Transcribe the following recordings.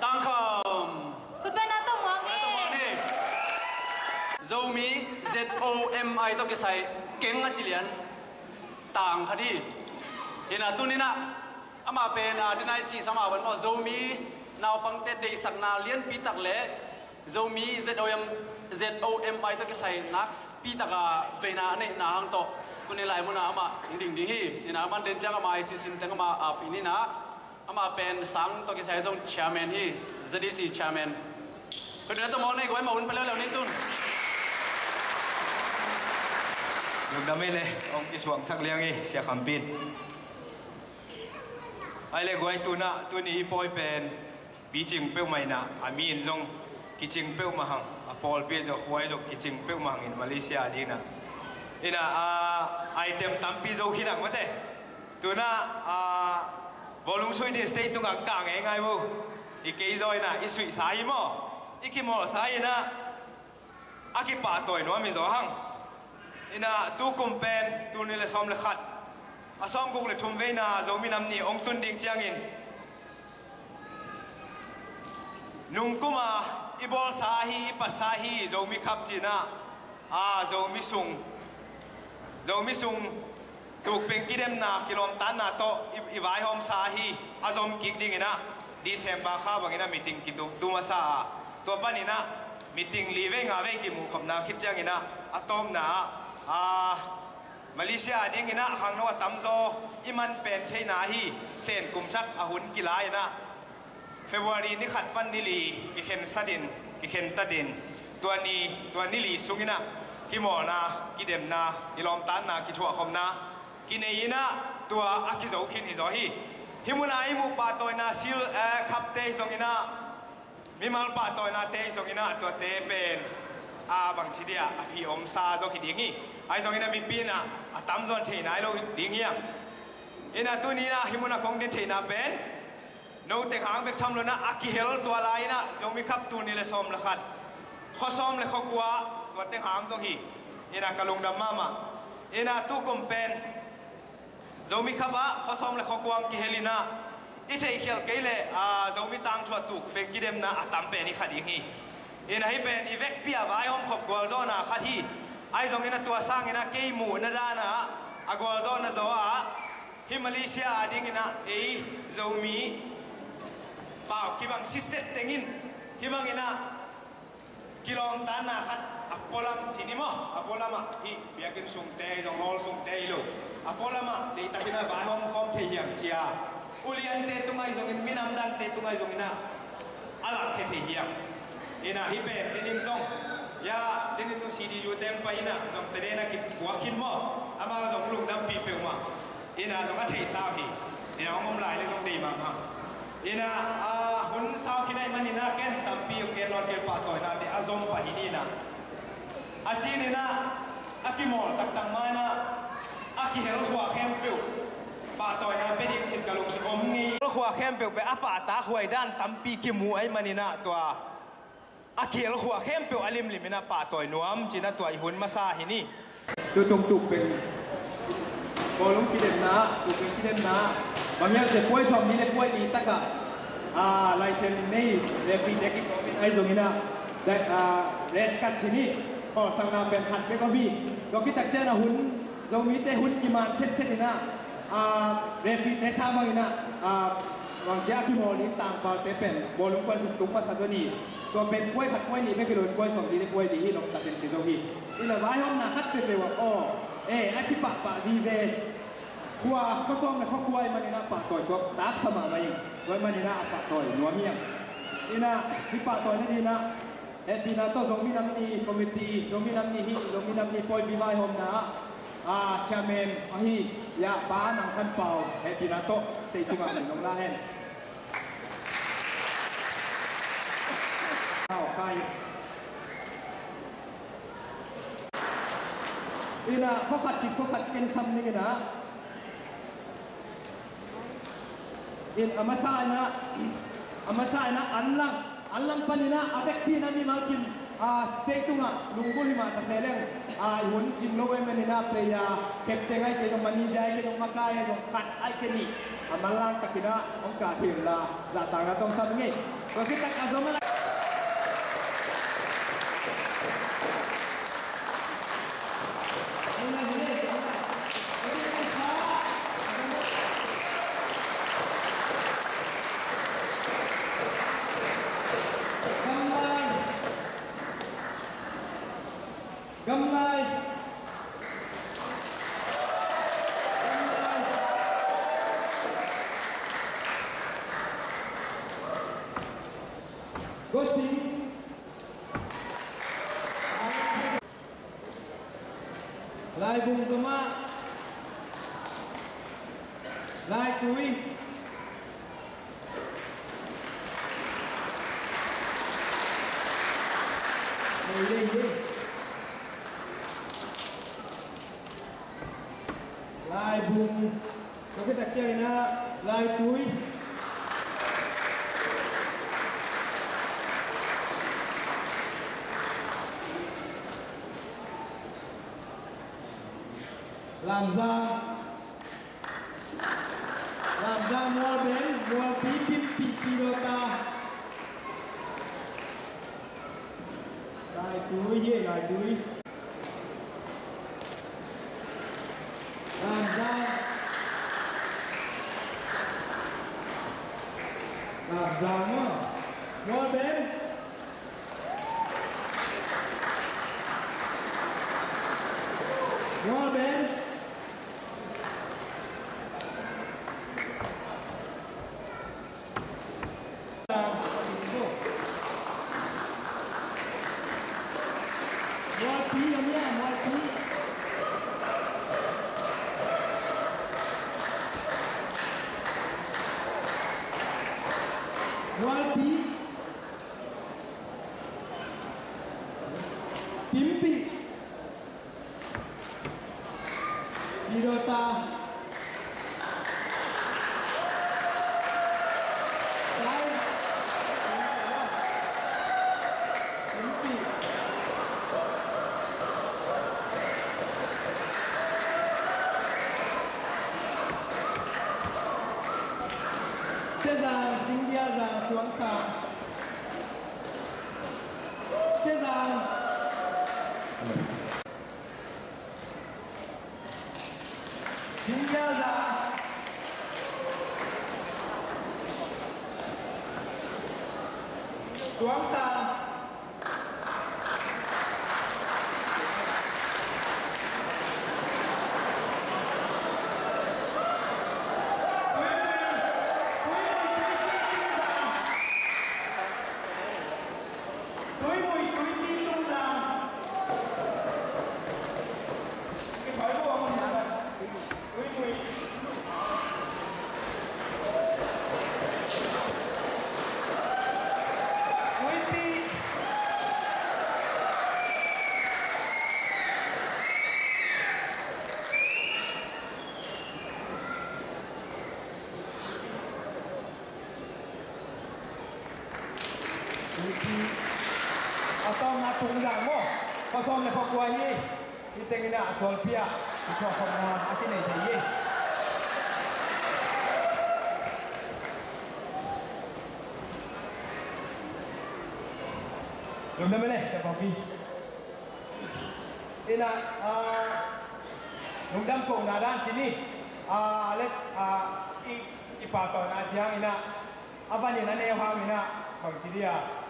tăng khomคุณเป็นนักตมองนี่zomi zomi to cái sai keng a chilian tang khadi ina tunina ama pen a dinai chi sama ban mo zomi naw pangte de sakna lian pi tak le zomi zomi to cái sai nax pi taka veina ne na hang to tunilai muna ama ding ding hi ina man den chang ama sisin tang ama ap inina ama pen sang to cái sai zong chairman hi zdc chairmanคุณนัทมองในก้อยมาอุ่นไปแล้วนี่ตุนลูกดำไม่เลยองค์กิสวงสักเลี้ยงอีเสียคำปินไอ้เล็กก้อยตัวน่ะตัวนี้ปอยเป็นปีจิงเป้าไม่น่ะอามีนจงกิจิงเป้ามาหังปอลเปียจะควยจงกิจิงเป้ามาหังอินมาเลเซียดีน่ะอิน่ะไอเต็มตั้มปีโจขีดังวะเต้ตัวน่ะบอลลุงช่วยดีสเตย์ตรงกลางไงบุอีกกี่จอยน่ะอีสุยสายมั้งอีกกี่โมสายนะอากิป่าต่อยนัวมีจอหังอินะตูกุมเป็นตูนี่เลยซ้อมเลยขัดอาซ้อมกุกเลยทุ่มเวน่าจะมีน้ำนี่องตุนดิ่งเจียงอินนุ่งกุมาอีบอลสาฮีปัสสาฮีจะมีขับจีน่าจะมีสุงตูกเป็นกิเลมนากิโลมตันนาโตอีวายหอมสาฮีจะมีกิกดิ่งนะดีเซมบาข้าบางอินะมีติงกินตูมาซาตัวป้านี่นะมีติงลีเวงาเวกิมูขบนาคิดจังอินะอะตอมนะมาเลเซียดิ้งอินะขังนวดตั้มโซอิมันเป็นใช่นาฮีเซนกุมชัดอาหุนกีฬาอินะเฟบรุรีนี่ขัดปันนิลีกิเข็นสัดินกิเข็นตัดินตัวนิลีสุงินะกิโมนากิเดมนากิลอมตันนากิชัวขบนากินเอยินะตัวอากิโซคินอิโซฮีฮิมุนาฮิมุปาโตยนาซิลขับเตยสงินะมีมัลปะตัวนาเตยสงินะตัวเตเป็นบางทีเดียพี่อมซาโจคิดอย่างนี้ไอ้สงินะมีปีน่ะตั้มจนเทน่าเราดิ่งเหี้ยงอินะตัวนี้นะฮิมุนะคงดินเทน่าเป็นโน้ตเตะหางเบกทำแล้วนะอากิเฮลตัวลายนะยังมีขับตัวนี้เลยซ้อมละขัดข้อซ้อมเลยข้อกลัวตัวเตะหางจงฮีอินะกะลุงดำมามาอินะตู้กลมเป็นยังมีขับข้อซ้อมเลยข้อกลัวกิเฮลินะอีเทเขียลเกลจะมีตังชวดตุกเป็นกิเลมนะตั้มเป็นนี่ขัดอย่างนี้อินะให้เป็นอีเวกพิอาไว้ห้องขบกวาลโซนะขัดที่ไอ้สองอินะตัวสร้างอินะเกยมูนะด้านะกวาลโซนะโซฮิมาเลเซียดิ้งอินะจะมีเปล่าคิบังซิเซตเต็งินคิบังอินะกิโลมตันนะขัดอพอลัมที่นี่มั้งอพอลัมฮีเบียกินส่งเตยส่งฮอลส่งเตยลูอพอลัมเดี๋ยวตักินะไว้ห้องคอมเทียงเจียอุลิอันเตตุงไงจงอินมินำดังเตตุงไงจงอินะอาลักเทียมอินะฮิเปนดินิมซงยาดินิมซงซีดีจูเต็มไปนะจงเตเรนักกิบหัวขินมั้งอามาจงลุงน้ำปีเปลวมาอินะจงก็เทสาวฮีอินะองมลายเลยจงดีมากฮะอินะหุ่นสาวขินไอมันอินะแกนตั้มปีเกนรอนเกนปาต่อยนาเตอาจงไปนี่นะอาจีนี่นะอากิมอลตักตังมานะอากิเฮลหัวเข้มเปลวป่าต่อยน้ำเป็นอีกชิ้นกระลุงชิ้นอมงี้แล้วหัวเข้มเปลวไปป่าตาหวยด้านตั้มปีกิมูไอ้มันนี่นะตัวอาเกียลหัวเข้มเปลวอลิมลิมินะป่าต่อยนวมจีน่าตัวหุ่นมาซาหินี่ตัวตรงตุกเป็นโบลุงกิเดนนะตุกเป็นกิเดนนะบางอย่างจะป่วยสอบนี้เนี่ยป่วยดีตะกะลายเส้นนี่เรฟีเด็กอีกไอ้ตรงนี้นะได้เรดกัดชิ้นนี้พอสังนาเป็นหัดไม่ก็มีก็คิดตักเจนะหุ่นเรามีแต่หุ่นกิมานเส้นนี่นะเรฟีเทสาบางนะวางจากที่มอลิต่างปาเตเป็นบอลลูนกวนสุดตุ้งมาสัตว์นี้ตัวเป็นกล้วยขัดกล้วยนี่ไม่เคยโดนกล้วยสองดีได้กล้วยดีที่ลงตัดเป็นสิ่งที่นี่แหละว่าห้องนาคัดเป็นเลยว่าอาชิปะดีเวขัวก็ซ่อมในข้อกล้วยมันนี่นะปะต่อยตัวดักสมาไปไว้มันนี่นะปะต่อยนัวเมียนี่นะที่ปะต่อยนี่นะดีนะตัวสงมีน้ำนีคอมมิตี้สงมีน้ำนีฮิสงมีน้ำนีปอยบีไวห้องนะชาเมนฮียาบ้านนังคันเป่าดีนะตัวเตะจุกหนึ่งน้องลาเฮนข้าวไก่นี่นะเขาขัดกินเขาขัดกินซ้ำนี่กันนะอินอามาซายนะอันลังปนินะอาเบกที่นั่นมีมากินเซตุงะลุงกุลิมาตะเซเลงหุ่นจิมโนเวมันนี่นะเพลยาเก็บเต็งไอ้เจ้ามันนี่ใจเจ้ามาไกเจ้าขัดไอ้แค่นี้มันลังตะกินะองค์การทีมละต่างกันต้องซ้ำงี้ và cái tắc azom lại gầm lại ghosting lại bùng cơ mà lại túi đi lại bùng có cái đặc chơi na lại túi làm ra mua bén mua pi rota lại túi làm ra mua bén Pimpi Hirota César Sindiaza Suangsa César Sindiaza Suangsa atau ngatung mo pasong na pakuahi iteng ina golpia ito ko na atin ay tayi lumna mele sa papi ina lumdam ko na dan sini alet ipato na jiang ina apa ni na ne hang ina pag dia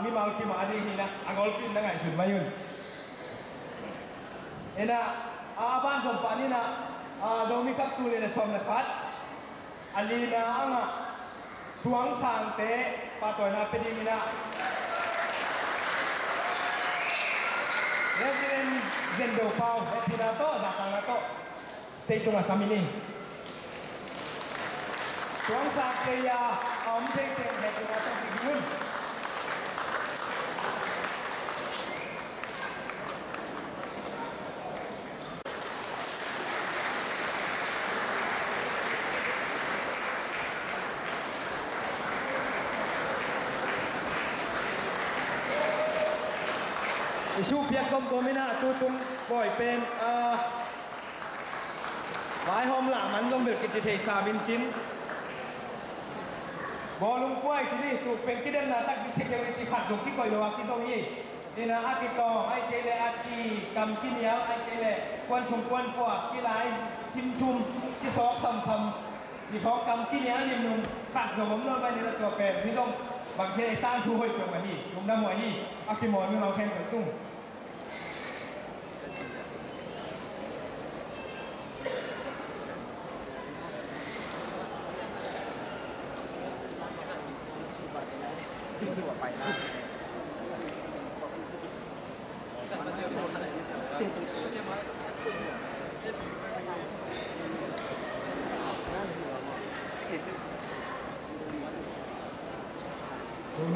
mi mau ki ma adi ni na angol pin na ngai sun mayun ena ban som pa ni na do mi kap tu le na som na khat ali na anga suang sang te pa to na pe ni na Resident Zendo Pau happy na to datang na to stay to sa mini suang sang te ya theng happy na to bigun isu piak kom komina tu tum boy pen vai hôm lạ mắn trong việc cái thầy xà bên chín Bolong kuai sini tu pengkidem na tak bisik yang itifat jom ki koi lo aki song yi. Ina aki to ai kele aki kam kiniao ai kele kwan song kwan ko ki lai tim tum ki sok sam sam ki sok kam kiniao nim num fat jom lo ba ni la to pe ni dong bang che tan thu hoi ko ma ni tum da mo yi aki mo ni lo khen ko tung.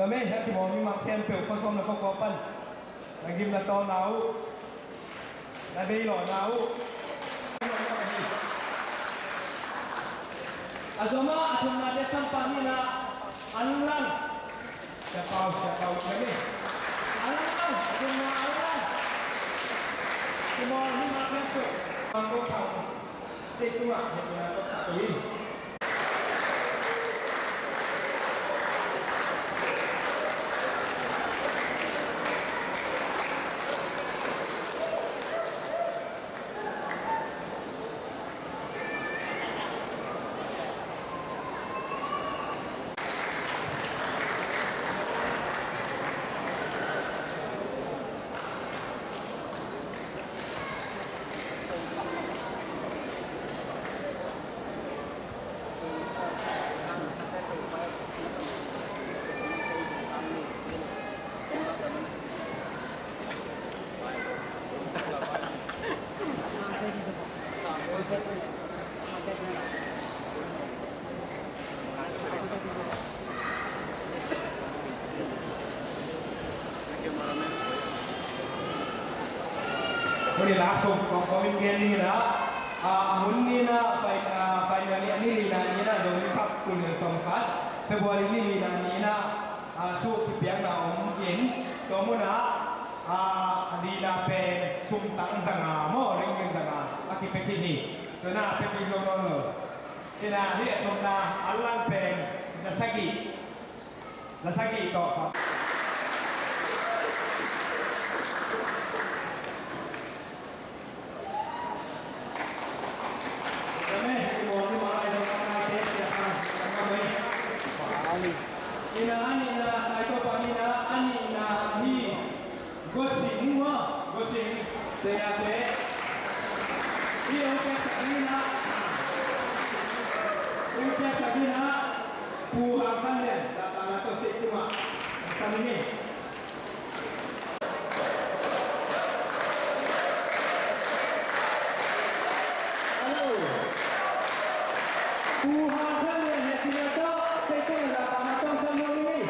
Kami hati mau ni makan pel kosong nak kopan, lagi nak tahu nau, nabi lo nau. Azama azama ada sampah ni na anulan, siapa lagi? Anulan, azama anulan. Semua ni makan pel, mangkuk tahu, sekurang yang nak tahu ini. Ini langsung pemimpin ni lah, mun ni na final ni na dong kap kun songkat, Februari ni na su piang na yin, tomo na di na pe sumtang sanga mo ring sanga akipeti ni, so na peti lono, ina dia tomna alang pe lasagi to. Ina ito pa ina ni gosing teyate iyo ke sagina puhakan yan datang ato si kuma sa nini puhakan yan tinato sa kuma datang ato sa nini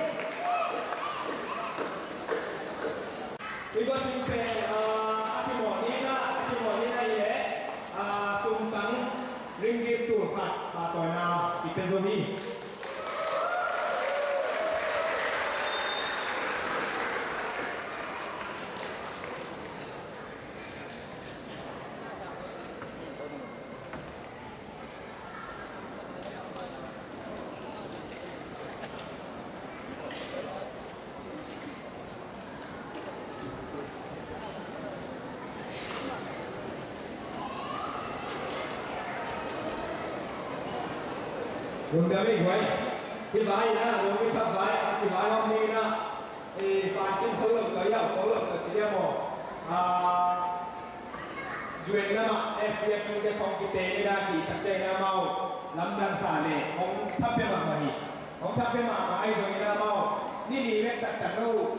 Iba simpe Atimoni ile sumtang ringgit tu pat patona ipezoni. Dùng để mình quay cái vai na dùng cái sắp vai cái vai hôm nay na thì phải chịu khối lượng tới đâu khối lượng chỉ là một duyên na mà FPF trong cái phòng kinh tế ra thì thậtใจna mau lắm đang xả nè ông thắp bên mặt này ông thắp bên mặt mà ai rồi na mau đi đi với tất cả đâu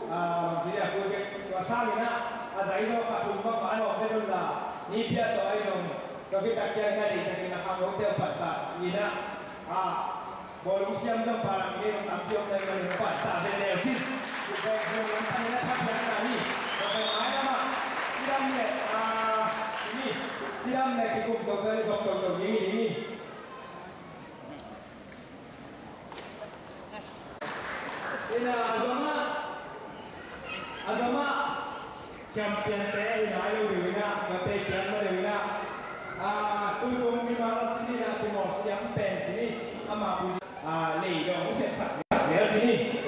chỉ là cô cái và sao vậy na giấy đó cả thùng các bạn họ bên đó là đi phía đó ai rồi cho cái thậtใจnày thì cái là không có tiêu phật ta gì na bolong siam dong parang ini tampil dari depan tak ada lagi kita belum tanya apa yang tadi bagaimana mak tiram le cukup doktor ini ina agama champion saya inayo diwina kate champion diwina tulong di mana sini nanti mau siam pen sini ama 利用现场，了解你。